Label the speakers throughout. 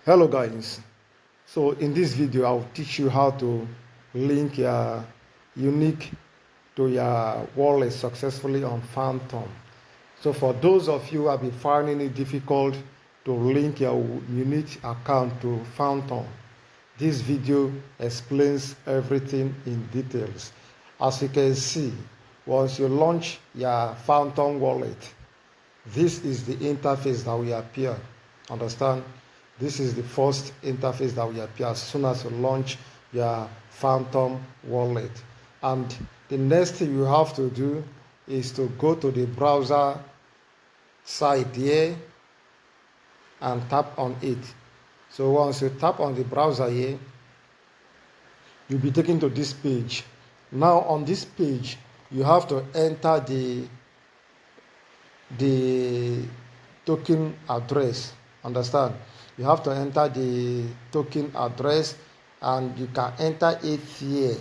Speaker 1: Hello guys, so in this video I'll teach you how to link your Unich to your wallet successfully on Phantom. So for those of you who have been finding it difficult to link your Unich account to Phantom, this video explains everything in details. As you can see, once you launch your Phantom wallet, this is the interface that will appear. Understand? This is the first interface that will appear as soon as you launch your Phantom wallet. And the next thing you have to do is to go to the browser site here and tap on it. So once you tap on the browser here, you'll be taken to this page. Now on this page, you have to enter the token address. Understand? You have to enter the token address and you can enter it here.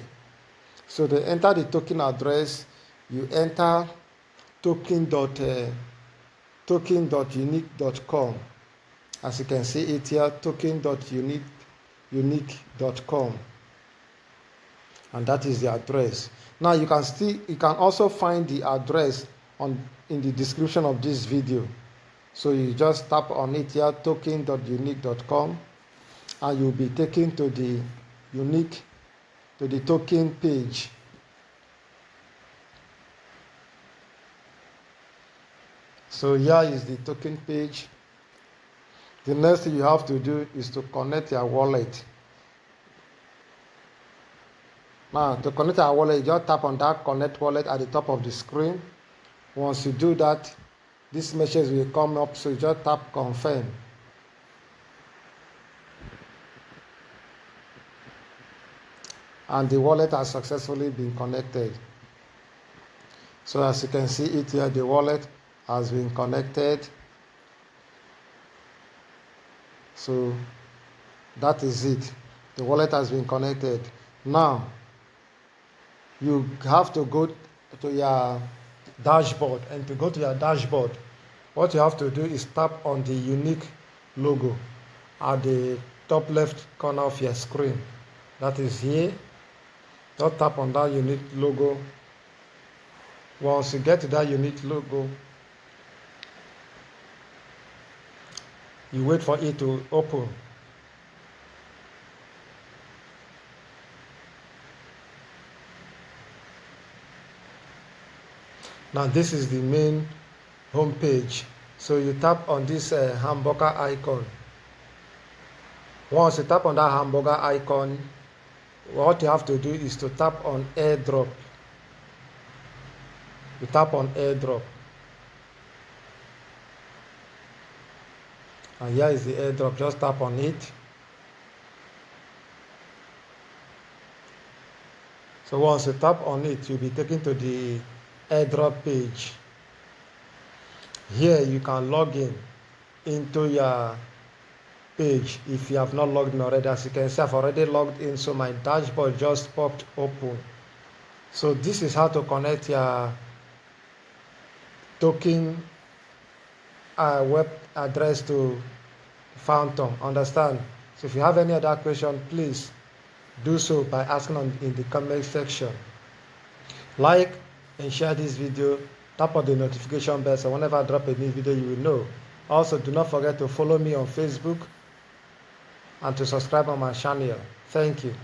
Speaker 1: So to enter the token address, you enter token.unich.com. As you can see it here, token.unich.com. And that is the address. Now you can also find the address in the description of this video. So you just tap on it here, token.unich.com, and you'll be taken to the token page. So here is the token page. The next thing you have to do is to connect your wallet. Now to connect your wallet, you just tap on that connect wallet at the top of the screen. Once you do that, this message will come up, so you just tap confirm. And the wallet has successfully been connected. So as you can see it here, the wallet has been connected. So that is it. The wallet has been connected. Now, you have to go to your dashboard, and to go to your dashboard, what you have to do is tap on the Unich logo at the top left corner of your screen. That is here. Just tap on that Unich logo. Once you get to that Unich logo, you wait for it to open. Now this is the main home page. So you tap on this hamburger icon. Once you tap on that hamburger icon, what you have to do is to tap on airdrop. You tap on airdrop. And here is the airdrop. Just tap on it. So once you tap on it, you'll be taken to the airdrop page. Here you can log into your page if you have not logged in already. As you can see, I've already logged in, so my dashboard just popped open. So this is how to connect your token web address to Phantom. Understand? So if you have any other question, please do so by asking in the comment section. Like and share this video, tap on the notification bell so whenever I drop a new video you will know. Also, do not forget to follow me on Facebook and to subscribe on my channel. Thank you.